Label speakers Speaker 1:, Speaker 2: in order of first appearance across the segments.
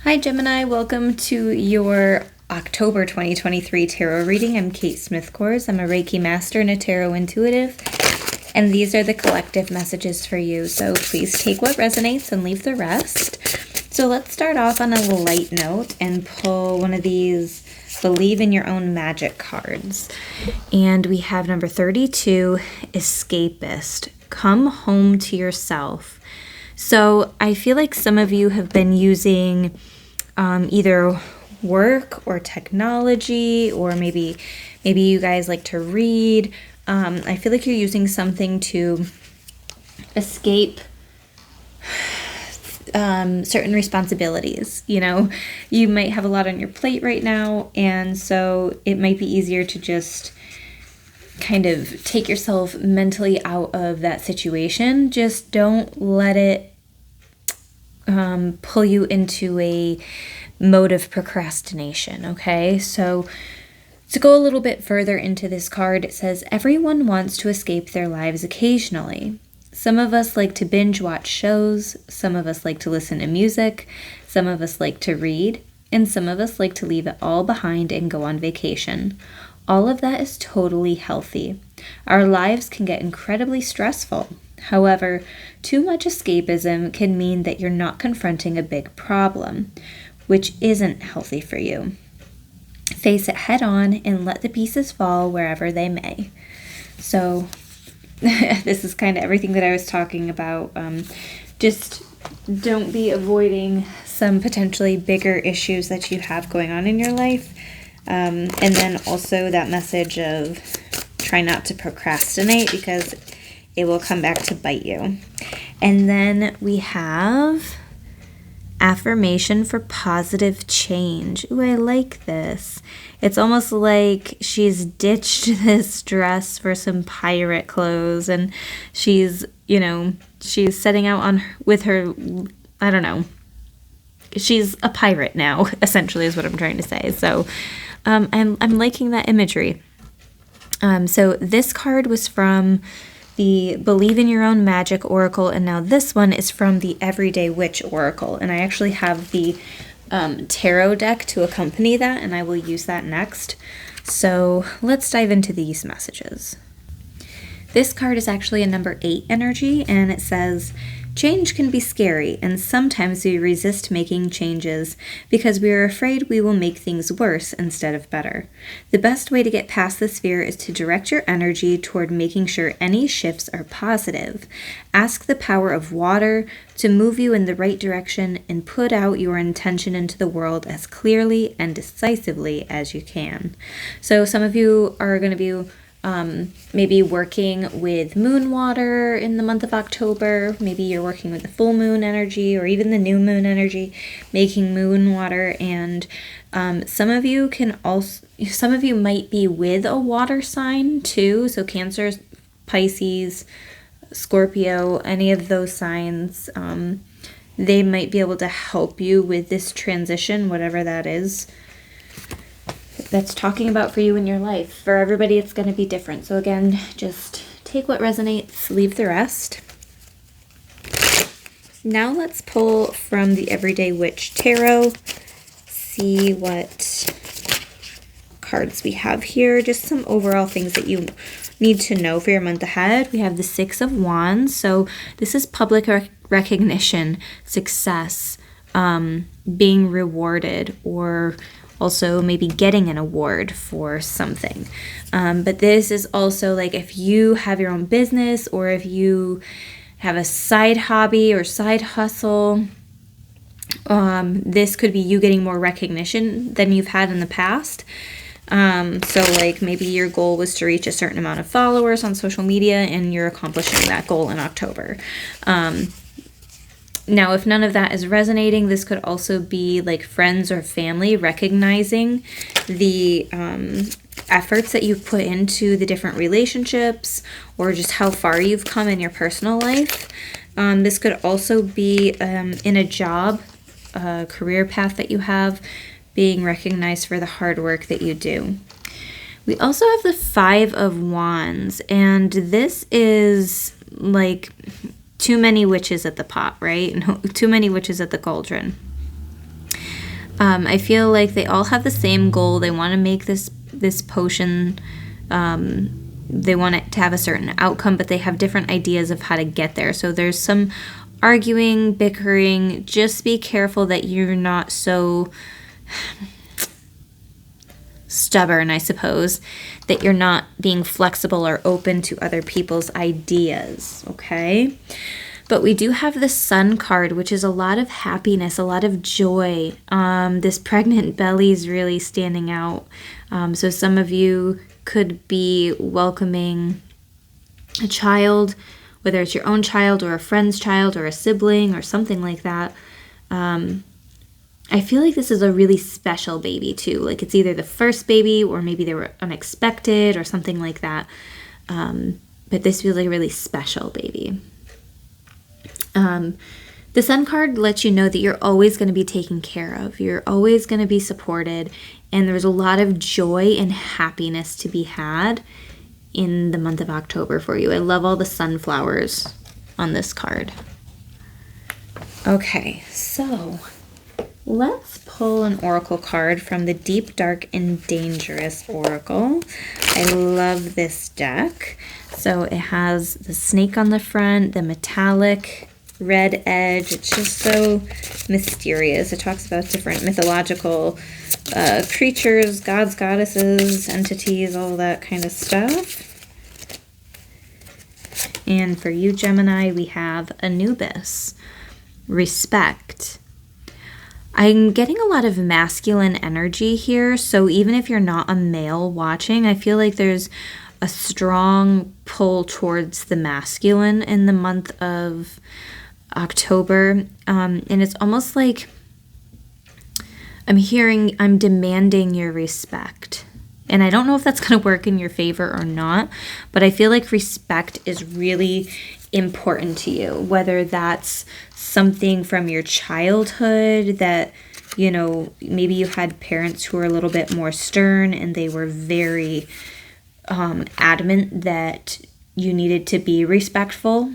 Speaker 1: Hi Gemini, welcome to your October 2023 tarot reading. I'm Kate Smith-Kors. I'm a Reiki master and a tarot intuitive, and these are the collective messages for you. So please take what resonates and leave the rest. So let's start off on a light note and pull one of these Believe in Your Own Magic cards. And we have number 32, Escapist. Come home to yourself. So I feel like some of you have been using either work or technology, or maybe you guys like to read. I feel like you're using something to escape certain responsibilities. You know, you might have a lot on your plate right now, and so it might be easier to just kind of take yourself mentally out of that situation. Just don't let it pull you into a mode of procrastination, okay? So to go a little bit further into this card, it says, everyone wants to escape their lives occasionally. Some of us like to binge watch shows, some of us like to listen to music, some of us like to read, and some of us like to leave it all behind and go on vacation. All of that is totally healthy. Our lives can get incredibly stressful. However, too much escapism can mean that you're not confronting a big problem, which isn't healthy for you. Face it head on and let the pieces fall wherever they may. So this is kind of everything that I was talking about. Just don't be avoiding some potentially bigger issues that you have going on in your life. And then also that message of try not to procrastinate, because it will come back to bite you. And then we have affirmation for positive change. Ooh, I like this. It's almost like she's ditched this dress for some pirate clothes, and she's setting out with her, I don't know. She's a pirate now, essentially, is what I'm trying to say. So I'm liking that imagery. So this card was from the Believe in Your Own Magic Oracle, and now this one is from the Everyday Witch Oracle. And I actually have the tarot deck to accompany that, and I will use that next. So let's dive into these messages. This card is actually a number 8 energy, and it says, change can be scary, and sometimes we resist making changes because we are afraid we will make things worse instead of better. The best way to get past this fear is to direct your energy toward making sure any shifts are positive. Ask the power of water to move you in the right direction and put out your intention into the world as clearly and decisively as you can. So some of you are going to be maybe working with moon water in the month of October. Maybe you're working with the full moon energy or even the new moon energy, making moon water. And some of you might be with a water sign too. So Cancer, Pisces, Scorpio, any of those signs, they might be able to help you with this transition, whatever that is that's talking about for you in your life. For everybody, it's going to be different. So again, just take what resonates, leave the rest. Now let's pull from the Everyday Witch Tarot, see what cards we have here. Just some overall things that you need to know for your month ahead. We have the 6 of Wands. So this is public recognition, success, being rewarded, or also maybe getting an award for something. But this is also like if you have your own business, or if you have a side hobby or side hustle, this could be you getting more recognition than you've had in the past. So like maybe your goal was to reach a certain amount of followers on social media, and you're accomplishing that goal in October. Now, if none of that is resonating, this could also be like friends or family recognizing the efforts that you've put into the different relationships, or just how far you've come in your personal life. This could also be in a job, a career path that you have, being recognized for the hard work that you do. We also have the 5 of Wands, and this is like too many witches at the pot, right? Too many witches at the cauldron. I feel like they all have the same goal. They want to make this potion. They want it to have a certain outcome, but they have different ideas of how to get there. So there's some arguing, bickering. Just be careful that you're not so stubborn, I suppose, that you're not being flexible or open to other people's ideas, okay? But we do have the Sun card, which is a lot of happiness, a lot of joy. This pregnant belly is really standing out. So some of you could be welcoming a child, whether it's your own child or a friend's child or a sibling or something like that. I feel like this is a really special baby too. Like it's either the first baby or maybe they were unexpected or something like that. But this feels like a really special baby. The Sun card lets you know that you're always going to be taken care of. You're always going to be supported. And there's a lot of joy and happiness to be had in the month of October for you. I love all the sunflowers on this card. Okay, so let's pull an oracle card from the Deep, Dark, and Dangerous Oracle. I love this deck. So it has the snake on the front, the metallic red edge. It's just so mysterious. It talks about different mythological creatures, gods, goddesses, entities, all that kind of stuff. And for you, Gemini, we have Anubis, respect. I'm getting a lot of masculine energy here, so even if you're not a male watching, I feel like there's a strong pull towards the masculine in the month of October, and it's almost like I'm demanding your respect. And I don't know if that's going to work in your favor or not, but I feel like respect is really important to you, whether that's something from your childhood that, you know, maybe you had parents who were a little bit more stern and they were very adamant that you needed to be respectful.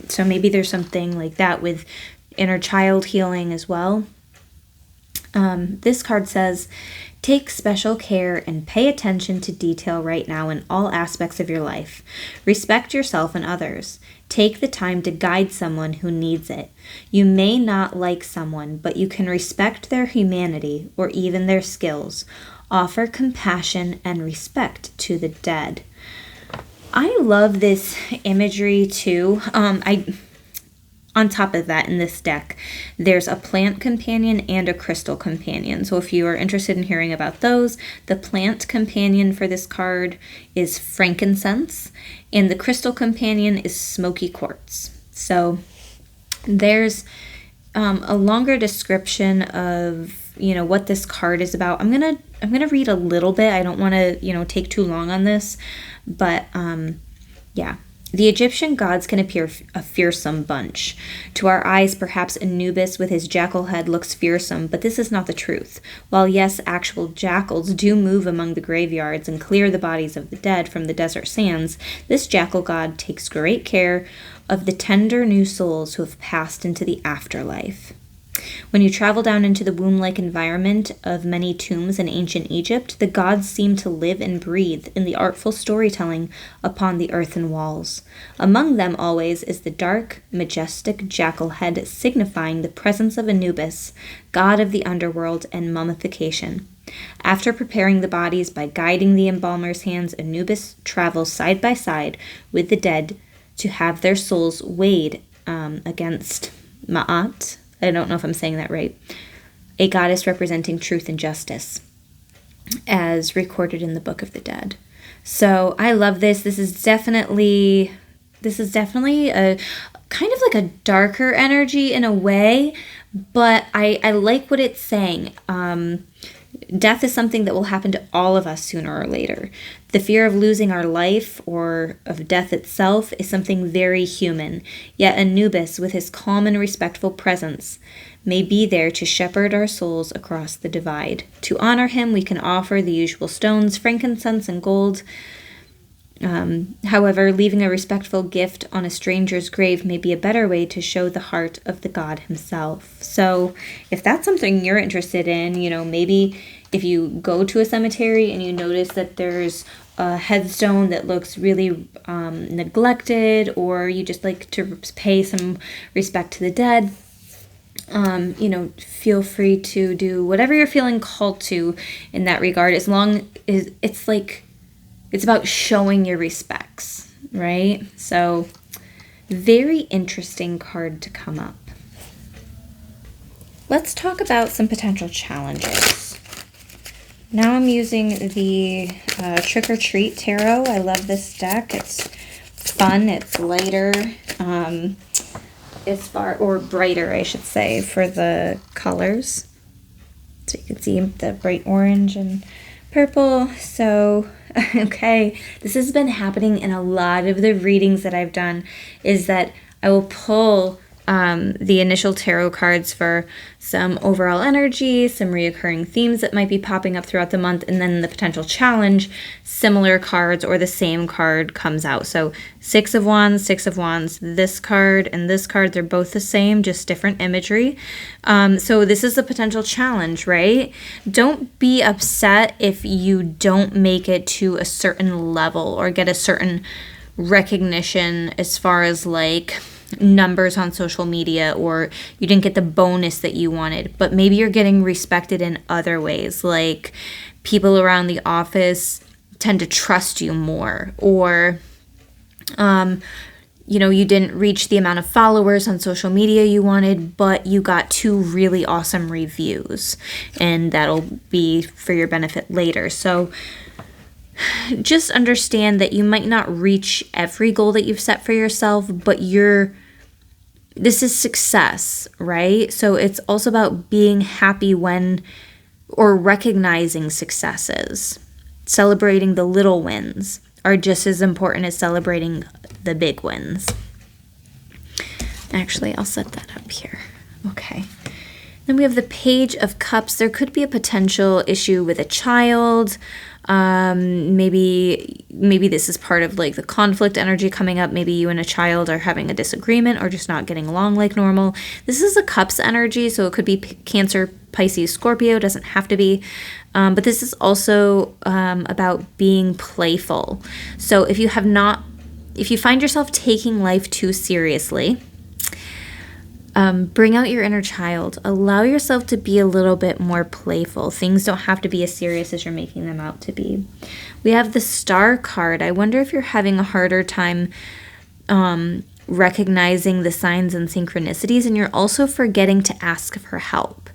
Speaker 1: So maybe there's something like that with inner child healing as well. This card says, take special care and pay attention to detail right now in all aspects of your life. Respect yourself and others. Take the time to guide someone who needs it. You may not like someone, but you can respect their humanity or even their skills. Offer compassion and respect to the dead. I love this imagery too. On top of that, in this deck, there's a plant companion and a crystal companion. So if you are interested in hearing about those, the plant companion for this card is frankincense, and the crystal companion is smoky quartz. So there's a longer description of, you know, what this card is about. I'm gonna read a little bit. I don't want to, you know, take too long on this, but yeah. The Egyptian gods can appear a fearsome bunch. To our eyes, perhaps Anubis with his jackal head looks fearsome, but this is not the truth. While yes, actual jackals do move among the graveyards and clear the bodies of the dead from the desert sands, this jackal god takes great care of the tender new souls who have passed into the afterlife. When you travel down into the womb-like environment of many tombs in ancient Egypt, the gods seem to live and breathe in the artful storytelling upon the earthen walls. Among them always is the dark, majestic jackal head signifying the presence of Anubis, god of the underworld and mummification. After preparing the bodies by guiding the embalmer's hands, Anubis travels side by side with the dead to have their souls weighed against Ma'at. I don't know if I'm saying that right, a goddess representing truth and justice, as recorded in the Book of the Dead. So I love this. This is definitely a kind of like a darker energy in a way, but I like what it's saying. Death is something that will happen to all of us sooner or later. The fear of losing our life or of death itself is something very human, yet Anubis, with his calm and respectful presence, may be there to shepherd our souls across the divide. To honor him, we can offer the usual stones, frankincense and gold, However, leaving a respectful gift on a stranger's grave may be a better way to show the heart of the god himself. So if that's something you're interested in, maybe if you go to a cemetery and you notice that there's a headstone that looks really neglected, or you just like to pay some respect to the dead, feel free to do whatever you're feeling called to in that regard, as long as it's about showing your respects, right? So, very interesting card to come up. Let's talk about some potential challenges. Now I'm using the Trick or Treat Tarot. I love this deck. It's fun. It's lighter. Or brighter, I should say, for the colors. So you can see the bright orange and purple. So, okay, this has been happening in a lot of the readings that I've done, is that I will pull the initial tarot cards for some overall energy, some reoccurring themes that might be popping up throughout the month, and then the potential challenge, similar cards or the same card comes out. So Six of Wands, this card and this card, they're both the same, just different imagery. So this is the potential challenge, right? Don't be upset if you don't make it to a certain level or get a certain recognition as far as like numbers on social media, or you didn't get the bonus that you wanted, but maybe you're getting respected in other ways, like people around the office tend to trust you more, or you didn't reach the amount of followers on social media you wanted, but you got 2 really awesome reviews, and that'll be for your benefit later. So just understand that you might not reach every goal that you've set for yourself, but this is success, right? So it's also about being happy or recognizing successes. Celebrating the little wins are just as important as celebrating the big wins. Actually, I'll set that up here. Okay. Then we have the Page of Cups. There could be a potential issue with a child. Maybe this is part of like the conflict energy coming up. Maybe you and a child are having a disagreement or just not getting along like normal. This is a Cups energy, so it could be Cancer, Pisces, Scorpio. Doesn't have to be. But this is also about being playful. So if you find yourself taking life too seriously, bring out your inner child. Allow yourself to be a little bit more playful. Things don't have to be as serious as you're making them out to be. We have the Star card. I wonder if you're having a harder time recognizing the signs and synchronicities, and you're also forgetting to ask for help.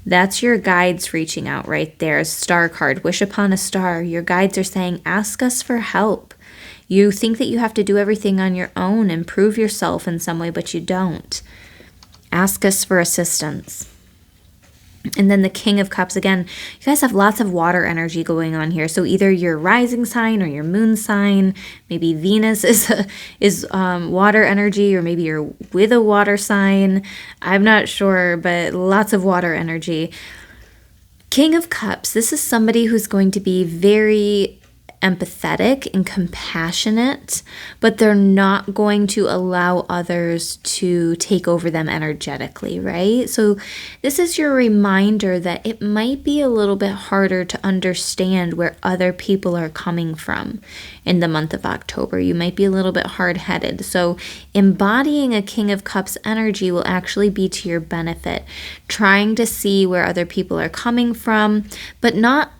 Speaker 1: That's your guides reaching out right there. Star card. Wish upon a star. Your guides are saying, ask us for help. You think that you have to do everything on your own and prove yourself in some way, but you don't. Ask us for assistance. And then the King of Cups, again, you guys have lots of water energy going on here. So either your rising sign or your moon sign, maybe Venus is water energy, or maybe you're with a water sign. I'm not sure, but lots of water energy. King of Cups, this is somebody who's going to be very empathetic and compassionate, but they're not going to allow others to take over them energetically, right? So this is your reminder that it might be a little bit harder to understand where other people are coming from in the month of October. You might be a little bit hard-headed. So embodying a King of Cups energy will actually be to your benefit, trying to see where other people are coming from, but not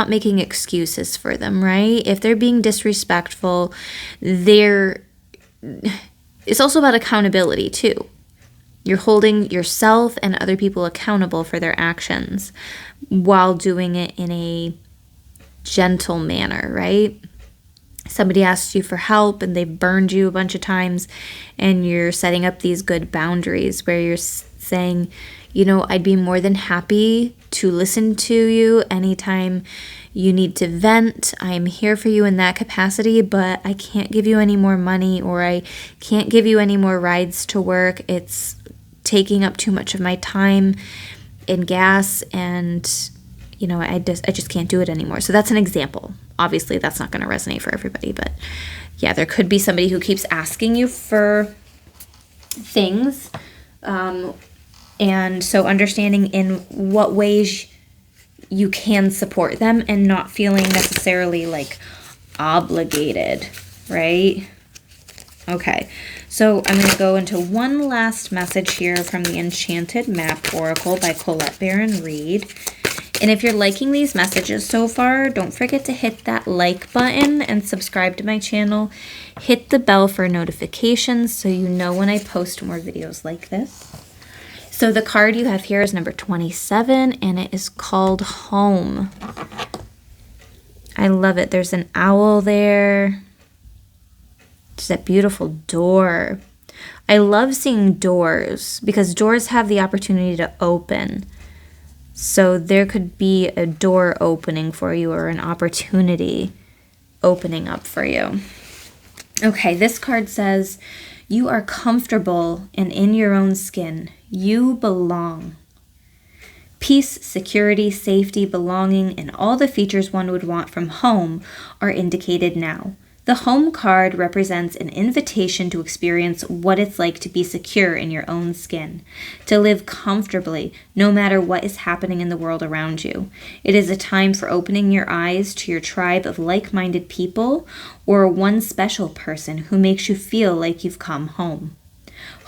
Speaker 1: making excuses for them, right? If they're being disrespectful, it's also about accountability too. You're holding yourself and other people accountable for their actions while doing it in a gentle manner, right? Somebody asks you for help and they've burned you a bunch of times, and you're setting up these good boundaries where you're saying, I'd be more than happy to listen to you anytime you need to vent. I'm here for you in that capacity, but I can't give you any more money, or I can't give you any more rides to work. It's taking up too much of my time and gas, and you know, I just can't do it anymore. So that's an example. Obviously, that's not going to resonate for everybody, but yeah, there could be somebody who keeps asking you for things. And so understanding in what ways you can support them and not feeling necessarily like obligated, right? Okay, so I'm going to go into one last message here from the Enchanted Map Oracle by Colette Baron Reed. And if you're liking these messages so far, don't forget to hit that like button and subscribe to my channel. Hit the bell for notifications so you know when I post more videos like this. So the card you have here is number 27, and it is called Home. I love it. There's an owl there. There's that beautiful door. I love seeing doors because doors have the opportunity to open. So there could be a door opening for you or an opportunity opening up for you. Okay, this card says, you are comfortable and in your own skin. You belong. Peace, security, safety, belonging, and all the features one would want from home are indicated now. The home card represents an invitation to experience what it's like to be secure in your own skin, to live comfortably no matter what is happening in the world around you. It is a time for opening your eyes to your tribe of like-minded people or one special person who makes you feel like you've come home.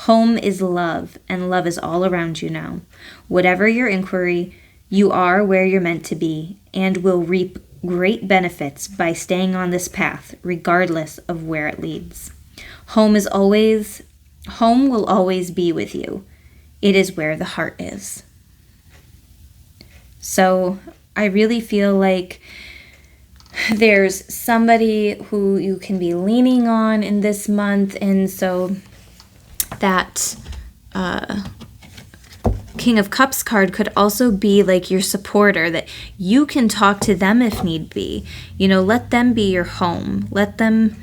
Speaker 1: Home is love, and love is all around you now. Whatever your inquiry, you are where you're meant to be and will reap great benefits by staying on this path, regardless of where it leads. Home will always be with you. It is where the heart is. So I really feel like there's somebody who you can be leaning on in this month, and so that King of Cups card could also be like your supporter, that you can talk to them if need be. You know, let them be your home. Let them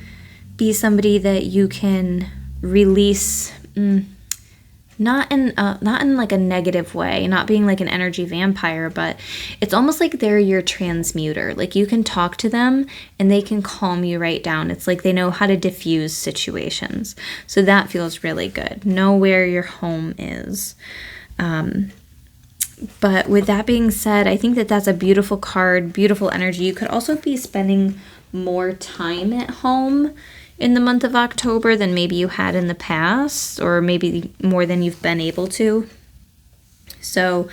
Speaker 1: be somebody that you can release, not in like a negative way, not being like an energy vampire, but it's almost like they're your transmuter. Like you can talk to them and they can calm you right down. It's like they know how to diffuse situations. So that feels really good. Know where your home is. But with that being said, I think that that's a beautiful card, beautiful energy. You could also be spending more time at home in the month of October than maybe you had in the past, or maybe more than you've been able to. So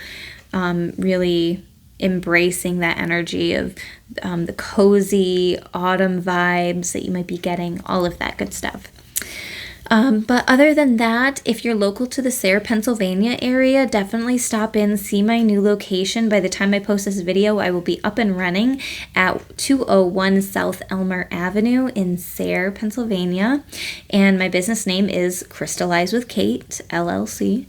Speaker 1: really embracing that energy of the cozy autumn vibes that you might be getting, all of that good stuff. But other than that, if you're local to the Sayre, Pennsylvania area, definitely stop in, see my new location. By the time I post this video, I will be up and running at 201 South Elmer Avenue in Sayre, Pennsylvania. And my business name is Crystallize with Kate, LLC.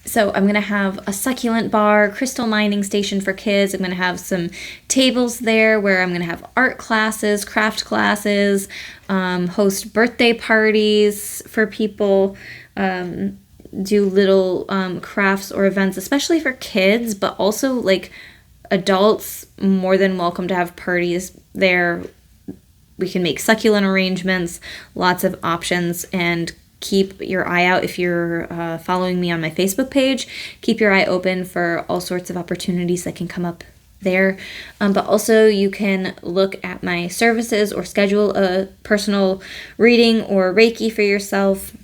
Speaker 1: So I'm going to have a succulent bar, crystal mining station for kids. I'm going to have some tables there where I'm going to have art classes, craft classes, host birthday parties for people, do little crafts or events, especially for kids, but also like adults, more than welcome to have parties there. We can make succulent arrangements, lots of options, and keep your eye out if you're following me on my Facebook page. Keep your eye open for all sorts of opportunities that can come up there. But also you can look at my services or schedule a personal reading or Reiki for yourself.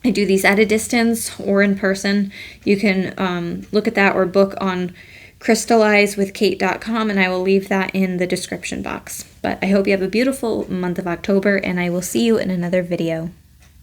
Speaker 1: I do these at a distance or in person. You can look at that or book on crystallizewithkate.com, and I will leave that in the description box. But I hope you have a beautiful month of October, and I will see you in another video.